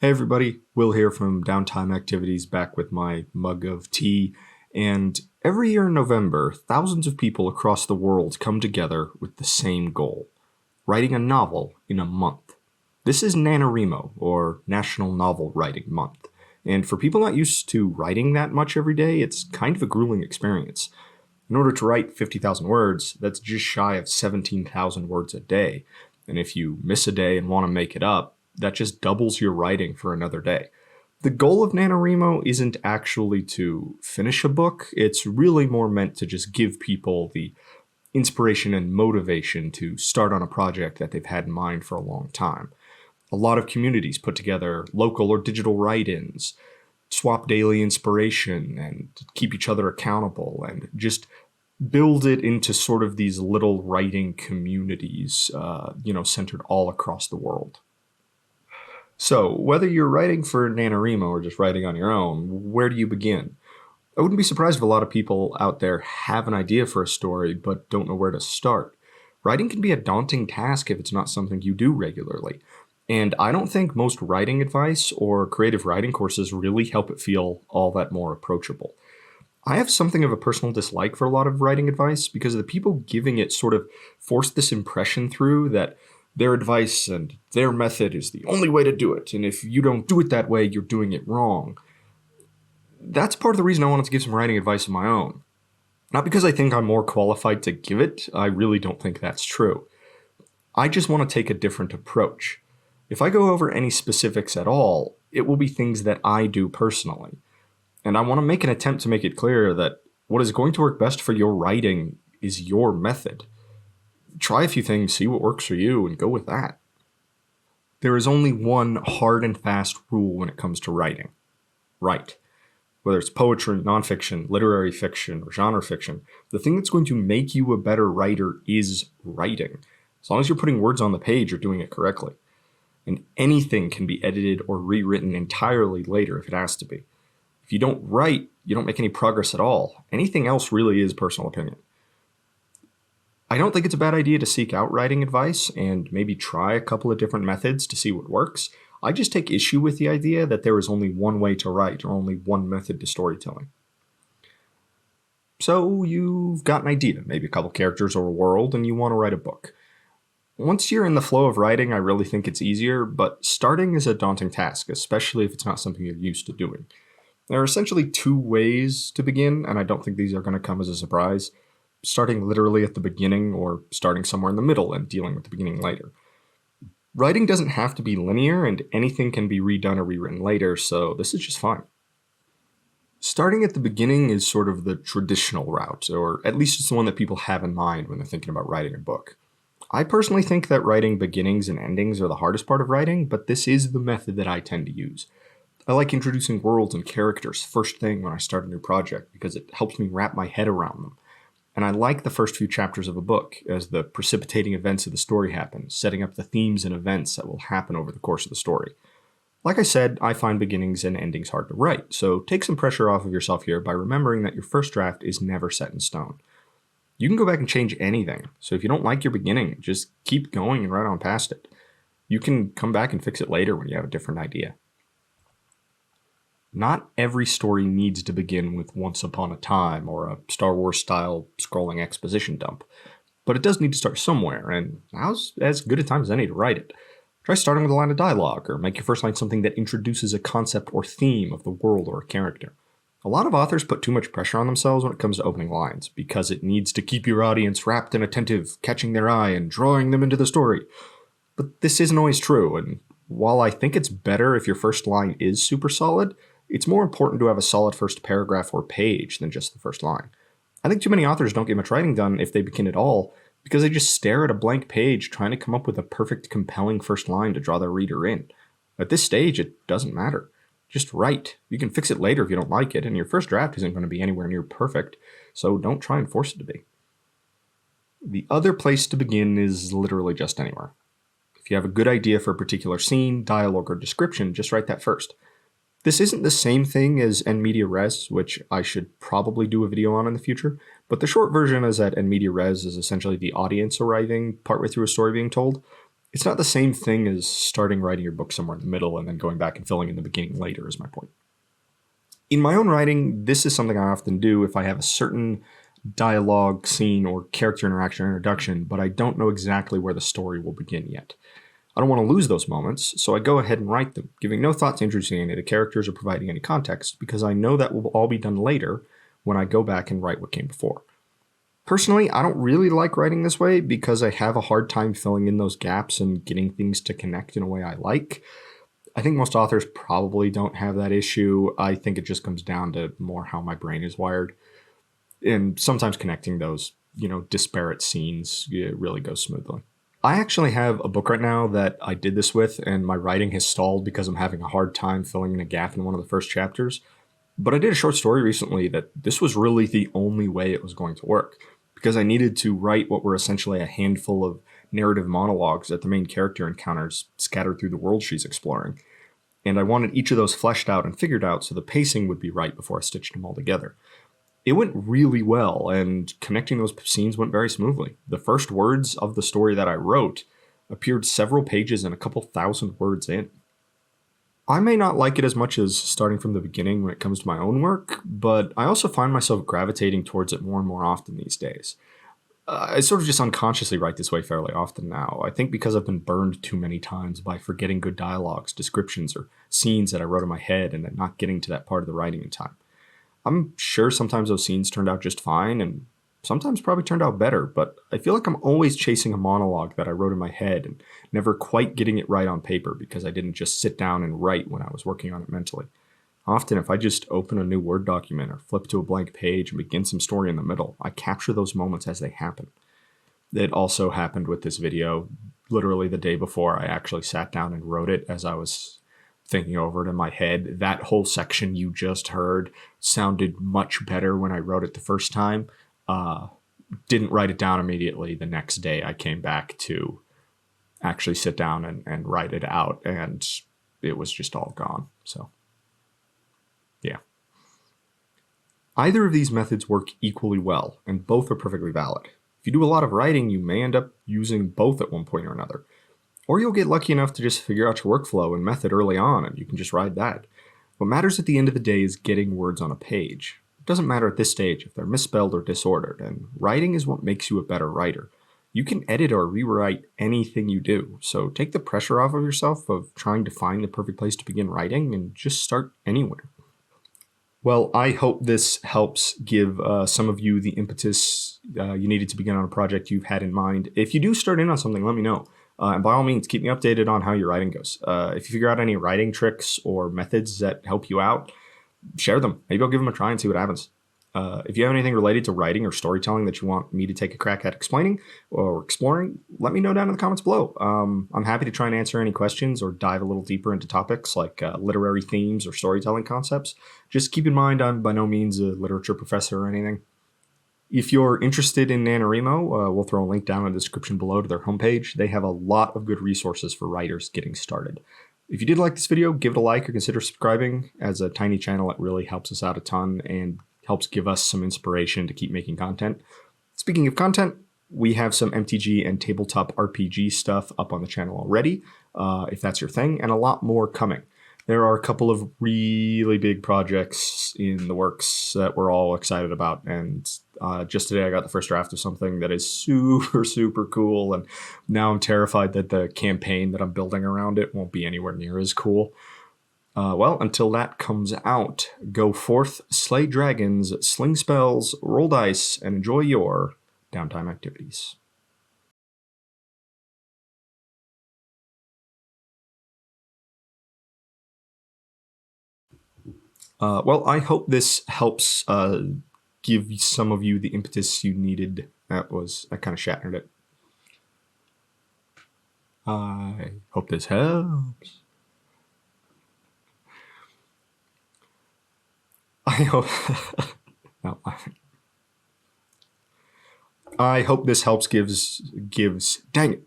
Hey everybody, Will here from Downtime Activities, back with my mug of tea. And every year in November, thousands of people across the world come together with the same goal: writing a novel in a month. This is NaNoWriMo, or National Novel Writing Month. And for people not used to writing that much every day, it's kind of a grueling experience. In order to write 50,000 words, that's just shy of 17,000 words a day. And if you miss a day and want to make it up, that just doubles your writing for another day. The goal of NaNoWriMo isn't actually to finish a book, it's really more meant to just give people the inspiration and motivation to start on a project that they've had in mind for a long time. A lot of communities put together local or digital write-ins, swap daily inspiration, and keep each other accountable, and just build it into sort of these little writing communities, centered all across the world. So, whether you're writing for NaNoWriMo or just writing on your own, where do you begin? I wouldn't be surprised if a lot of people out there have an idea for a story but don't know where to start. Writing can be a daunting task if it's not something you do regularly. And I don't think most writing advice or creative writing courses really help it feel all that more approachable. I have something of a personal dislike for a lot of writing advice because the people giving it sort of force this impression through that their advice and their method is the only way to do it, and if you don't do it that way, you're doing it wrong. That's part of the reason I wanted to give some writing advice of my own. Not because I think I'm more qualified to give it, I really don't think that's true. I just want to take a different approach. If I go over any specifics at all, it will be things that I do personally. And I want to make an attempt to make it clear that what is going to work best for your writing is your method. Try a few things, see what works for you, and go with that. There is only one hard and fast rule when it comes to writing. Write. Whether it's poetry, nonfiction, literary fiction, or genre fiction, the thing that's going to make you a better writer is writing. As long as you're putting words on the page, you're doing it correctly. And anything can be edited or rewritten entirely later if it has to be. If you don't write, you don't make any progress at all. Anything else really is personal opinion. I don't think it's a bad idea to seek out writing advice and maybe try a couple of different methods to see what works. I just take issue with the idea that there is only one way to write or only one method to storytelling. So you've got an idea, maybe a couple characters or a world, and you want to write a book. Once you're in the flow of writing, I really think it's easier, but starting is a daunting task, especially if it's not something you're used to doing. There are essentially two ways to begin, and I don't think these are going to come as a surprise. Starting literally at the beginning or starting somewhere in the middle and dealing with the beginning later. Writing doesn't have to be linear and anything can be redone or rewritten later, so this is just fine. Starting at the beginning is sort of the traditional route, or at least it's the one that people have in mind when they're thinking about writing a book. I personally think that writing beginnings and endings are the hardest part of writing, but this is the method that I tend to use. I like introducing worlds and characters first thing when I start a new project because it helps me wrap my head around them. And I like the first few chapters of a book as the precipitating events of the story happen, setting up the themes and events that will happen over the course of the story. Like I said, I find beginnings and endings hard to write, so take some pressure off of yourself here by remembering that your first draft is never set in stone. You can go back and change anything, so if you don't like your beginning, just keep going and write on past it. You can come back and fix it later when you have a different idea. Not every story needs to begin with Once Upon a Time or a Star Wars-style scrolling exposition dump, but it does need to start somewhere, and now's as good a time as any to write it. Try starting with a line of dialogue, or make your first line something that introduces a concept or theme of the world or a character. A lot of authors put too much pressure on themselves when it comes to opening lines, because it needs to keep your audience rapt and attentive, catching their eye and drawing them into the story. But this isn't always true, and while I think it's better if your first line is super solid, it's more important to have a solid first paragraph or page than just the first line. I think too many authors don't get much writing done if they begin at all because they just stare at a blank page trying to come up with a perfect, compelling first line to draw their reader in. At this stage, it doesn't matter. Just write. You can fix it later if you don't like it, and your first draft isn't going to be anywhere near perfect, so don't try and force it to be. The other place to begin is literally just anywhere. If you have a good idea for a particular scene, dialogue, or description, just write that first. This isn't the same thing as en media res, which I should probably do a video on in the future, but the short version is that en media res is essentially the audience arriving partway through a story being told. It's not the same thing as starting writing your book somewhere in the middle and then going back and filling in the beginning later, is my point. In my own writing, this is something I often do if I have a certain dialogue, scene, or character interaction or introduction, but I don't know exactly where the story will begin yet. I don't want to lose those moments, so I go ahead and write them, giving no thought to introducing any of the characters or providing any context, because I know that will all be done later when I go back and write what came before. Personally, I don't really like writing this way because I have a hard time filling in those gaps and getting things to connect in a way I like. I think most authors probably don't have that issue. I think it just comes down to more how my brain is wired. And sometimes connecting those, disparate scenes, it really goes smoothly. I actually have a book right now that I did this with, and my writing has stalled because I'm having a hard time filling in a gap in one of the first chapters. But I did a short story recently that this was really the only way it was going to work, because I needed to write what were essentially a handful of narrative monologues that the main character encounters scattered through the world she's exploring. And I wanted each of those fleshed out and figured out so the pacing would be right before I stitched them all together. It went really well, and connecting those scenes went very smoothly. The first words of the story that I wrote appeared several pages and a couple thousand words in. I may not like it as much as starting from the beginning when it comes to my own work, but I also find myself gravitating towards it more and more often these days. I sort of just unconsciously write this way fairly often now. I think because I've been burned too many times by forgetting good dialogues, descriptions, or scenes that I wrote in my head and then not getting to that part of the writing in time. I'm sure sometimes those scenes turned out just fine, and sometimes probably turned out better, but I feel like I'm always chasing a monologue that I wrote in my head and never quite getting it right on paper because I didn't just sit down and write when I was working on it mentally. Often, if I just open a new Word document or flip to a blank page and begin some story in the middle, I capture those moments as they happen. It also happened with this video literally the day before I actually sat down and wrote it as I was thinking over it in my head. That whole section you just heard sounded much better when I wrote it the first time. Didn't write it down immediately. The next day I came back to actually sit down and write it out, and it was just all gone. So, yeah. Either of these methods work equally well, and both are perfectly valid. If you do a lot of writing, you may end up using both at one point or another. Or you'll get lucky enough to just figure out your workflow and method early on, and you can just ride that. What matters at the end of the day is getting words on a page. It doesn't matter at this stage if they're misspelled or disordered, and writing is what makes you a better writer. You can edit or rewrite anything you do, so take the pressure off of yourself of trying to find the perfect place to begin writing and just start anywhere. Well, I hope this helps give some of you the impetus you needed to begin on a project you've had in mind. If you do start in on something, let me know. And by all means, keep me updated on how your writing goes. If you figure out any writing tricks or methods that help you out, share them. Maybe I'll give them a try and see what happens. If you have anything related to writing or storytelling that you want me to take a crack at explaining or exploring, let me know down in the comments below. I'm happy to try and answer any questions or dive a little deeper into topics like literary themes or storytelling concepts. Just keep in mind I'm by no means a literature professor or anything. If you're interested in NaNoWriMo, we'll throw a link down in the description below to their homepage. They have a lot of good resources for writers getting started. If you did like this video, give it a like or consider subscribing. As a tiny channel, it really helps us out a ton and helps give us some inspiration to keep making content. Speaking of content, we have some MTG and tabletop RPG stuff up on the channel already, if that's your thing, and a lot more coming. There are a couple of really big projects in the works that we're all excited about, and just today I got the first draft of something that is super, super cool, and now I'm terrified that the campaign that I'm building around it won't be anywhere near as cool. Well, until that comes out, go forth, slay dragons, sling spells, roll dice, and enjoy your downtime activities. Well, I hope this helps give some of you the impetus you needed. I kind of shattered it. I hope this helps. I hope. No, I hope this helps. Gives. Dang it!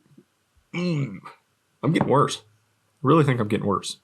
I'm getting worse. I really think I'm getting worse.